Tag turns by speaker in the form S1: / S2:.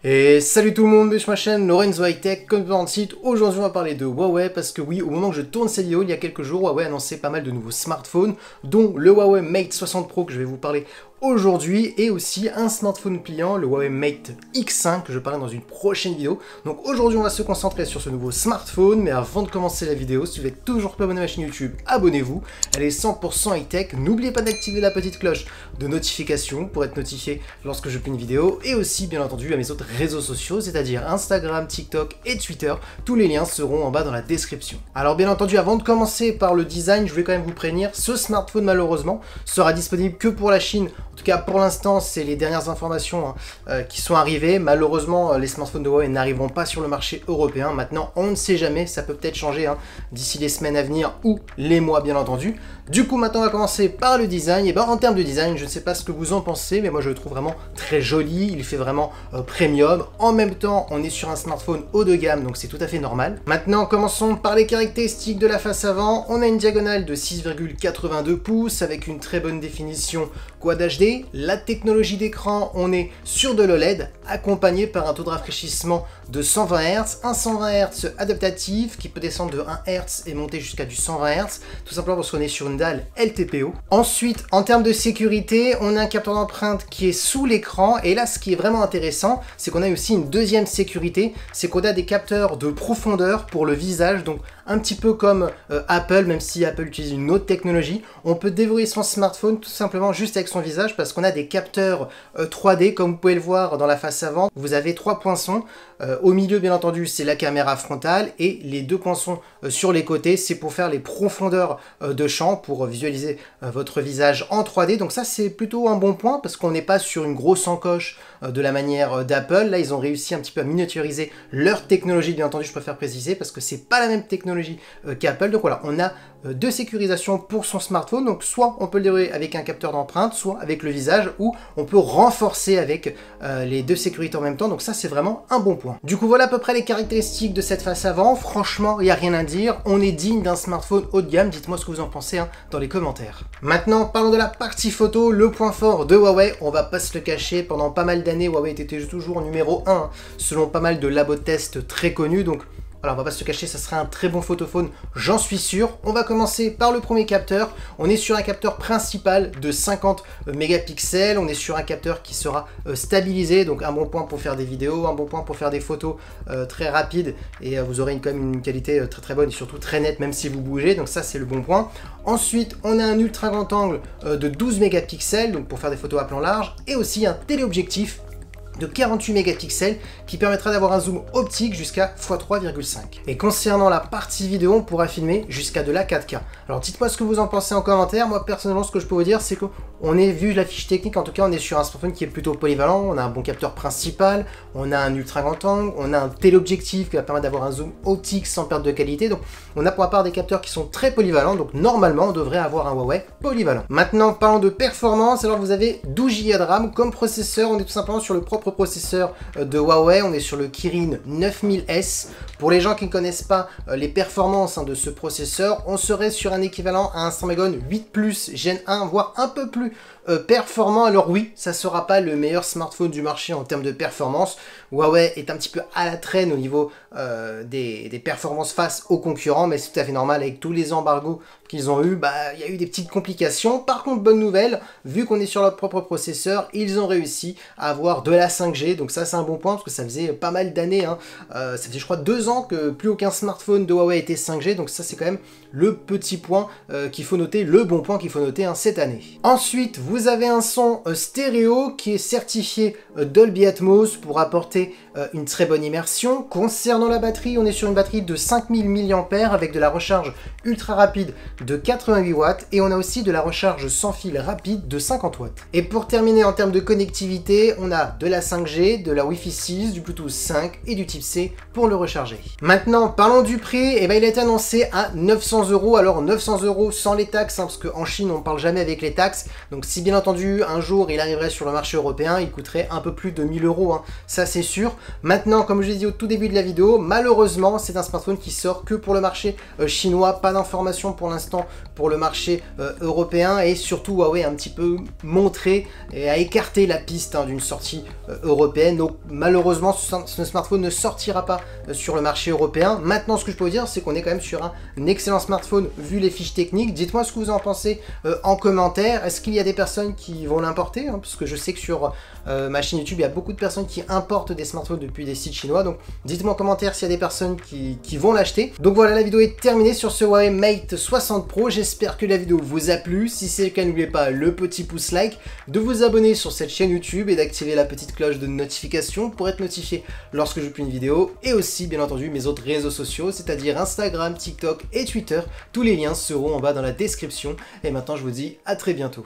S1: Et salut tout le monde, bienvenue sur ma chaîne Lorenzo High Tech, comme dans le site. Aujourd'hui on va parler de Huawei parce que oui, au moment que je tourne cette vidéo, il y a quelques jours, Huawei a annoncé pas mal de nouveaux smartphones, dont le Huawei Mate 60 Pro que je vais vous parler aujourd'hui, et aussi un smartphone pliant, le Huawei Mate X5, que je parlerai dans une prochaine vidéo. Donc aujourd'hui on va se concentrer sur ce nouveau smartphone, mais avant de commencer la vidéo, si vous n'êtes toujours pas abonné à ma chaîne YouTube, abonnez-vous, elle est 100% high-tech. N'oubliez pas d'activer la petite cloche de notification pour être notifié lorsque je publie une vidéo, et aussi bien entendu à mes autres réseaux sociaux, c'est-à-dire Instagram, TikTok et Twitter. Tous les liens seront en bas dans la description. Alors bien entendu, avant de commencer par le design, je vais quand même vous prévenir, ce smartphone malheureusement sera disponible que pour la Chine. En tout cas pour l'instant, c'est les dernières informations qui sont arrivées. Malheureusement, les smartphones de Huawei n'arriveront pas sur le marché européen. Maintenant, on ne sait jamais, ça peut peut-être changer d'ici les semaines à venir ou les mois bien entendu. Du coup, maintenant on va commencer par le design. Et ben en termes de design, je ne sais pas ce que vous en pensez, mais moi je le trouve vraiment très joli. Il fait vraiment premium. En même temps, on est sur un smartphone haut de gamme, donc c'est tout à fait normal. Maintenant, commençons par les caractéristiques de la face avant. On a une diagonale de 6,82 pouces avec une très bonne définition Quad HD. La technologie d'écran, on est sur de l'OLED, accompagné par un taux de rafraîchissement de 120 Hz, un 120 Hz adaptatif qui peut descendre de 1 Hz et monter jusqu'à du 120 Hz, tout simplement parce qu'on est sur une dalle LTPO. Ensuite, en termes de sécurité, on a un capteur d'empreinte qui est sous l'écran, et là ce qui est vraiment intéressant, c'est qu'on a aussi une deuxième sécurité, c'est qu'on a des capteurs de profondeur pour le visage, donc un petit peu comme Apple, même si Apple utilise une autre technologie, on peut déverrouiller son smartphone tout simplement juste avec son visage parce qu'on a des capteurs 3D, comme vous pouvez le voir dans la face avant. Vous avez 3 poinçons, au milieu bien entendu c'est la caméra frontale, et les 2 poinçons sur les côtés c'est pour faire les profondeurs de champ, pour visualiser votre visage en 3D. Donc ça c'est plutôt un bon point parce qu'on n'est pas sur une grosse encoche de la manière d'Apple. Là ils ont réussi un petit peu à miniaturiser leur technologie, bien entendu je préfère préciser parce que c'est pas la même technologie qu'Apple. Donc voilà, on a 2 sécurisations pour son smartphone, donc soit on peut le dérouler avec un capteur d'empreinte, soit avec le visage, ou on peut renforcer avec les 2 sécurités en même temps. Donc ça c'est vraiment un bon point. Du coup voilà à peu près les caractéristiques de cette face avant. Franchement il n'y a rien à dire, on est digne d'un smartphone haut de gamme. Dites-moi ce que vous en pensez dans les commentaires. Maintenant parlons de la partie photo, le point fort de Huawei. On va pas se le cacher, pendant pas mal d'années Huawei était toujours numéro 1 selon pas mal de labos de tests très connus. Donc alors on va pas se cacher, ça sera un très bon photophone, j'en suis sûr. On va commencer par le premier capteur. On est sur un capteur principal de 50 mégapixels. On est sur un capteur qui sera stabilisé, donc un bon point pour faire des vidéos, un bon point pour faire des photos très rapides, et vous aurez quand même une qualité très bonne et surtout très nette même si vous bougez, donc ça c'est le bon point. Ensuite on a un ultra grand angle de 12 mégapixels, donc pour faire des photos à plan large, et aussi un téléobjectif de 48 mégapixels qui permettra d'avoir un zoom optique jusqu'à x3,5. Et concernant la partie vidéo, on pourra filmer jusqu'à de la 4K. Alors dites-moi ce que vous en pensez en commentaire. Moi personnellement ce que je peux vous dire c'est qu'on est, vu la fiche technique en tout cas, on est sur un smartphone qui est plutôt polyvalent. On a un bon capteur principal, on a un ultra grand angle, on a un téléobjectif qui va permettre d'avoir un zoom optique sans perte de qualité. Donc on a pour la part des capteurs qui sont très polyvalents, donc normalement on devrait avoir un Huawei polyvalent. Maintenant parlons de performance. Alors vous avez 12 Go de RAM comme processeur. On est tout simplement sur le propre processeur de Huawei, on est sur le Kirin 9000S. Pour les gens qui ne connaissent pas les performances de ce processeur, on serait sur un équivalent à un Snapdragon 8 Plus Gen 1, voire un peu plus performant. Alors oui, ça ne sera pas le meilleur smartphone du marché en termes de performance. Huawei est un petit peu à la traîne au niveau des performances face aux concurrents, mais c'est tout à fait normal avec tous les embargos qu'ils ont eu. Il y a eu des petites complications. Par contre, bonne nouvelle, vu qu'on est sur leur propre processeur, ils ont réussi à avoir de la 5G, donc ça c'est un bon point parce que ça faisait pas mal d'années, ça faisait je crois 2 ans que plus aucun smartphone de Huawei était 5G, donc ça c'est quand même le petit point qu'il faut noter, le bon point qu'il faut noter cette année. Ensuite vous avez un son stéréo qui est certifié Dolby Atmos pour apporter une très bonne immersion. Concernant la batterie, on est sur une batterie de 5000 mAh avec de la recharge ultra rapide de 88 watts, et on a aussi de la recharge sans fil rapide de 50 watts. Et pour terminer en termes de connectivité, on a de la 5G, de la Wi-Fi 6, du Bluetooth 5 et du type C pour le recharger. Maintenant parlons du prix. Il a été annoncé à 900 €. Alors 900 € sans les taxes, parce qu'en Chine on ne parle jamais avec les taxes, donc si bien entendu un jour il arriverait sur le marché européen, il coûterait un peu plus de 1000 €, hein. Ça c'est sûr. Maintenant, comme je l'ai dit au tout début de la vidéo, malheureusement c'est un smartphone qui sort que pour le marché chinois, pas d'informations pour l'instant pour le marché européen, et surtout Huawei a un petit peu montré et a écarté la piste, hein, d'une sortie européenne. Donc malheureusement ce smartphone ne sortira pas sur le marché européen. Maintenant, ce que je peux vous dire, c'est qu'on est quand même sur un excellent smartphone vu les fiches techniques. Dites-moi ce que vous en pensez en commentaire. Est-ce qu'il y a des personnes qui vont l'importer, hein, parce que je sais que sur ma chaîne YouTube il y a beaucoup de personnes qui importent des smartphones depuis des sites chinois. Donc dites-moi en commentaire s'il y a des personnes qui vont l'acheter. Donc voilà, la vidéo est terminée sur ce Huawei Mate 60 Pro. J'espère que la vidéo vous a plu. Si c'est le cas, n'oubliez pas le petit pouce like, de vous abonner sur cette chaîne YouTube et d'activer la petite cloche de notification pour être notifié lorsque je publie une vidéo, et aussi bien entendu mes autres réseaux sociaux, c'est-à-dire Instagram, TikTok et Twitter. Tous les liens seront en bas dans la description. Et maintenant je vous dis à très bientôt.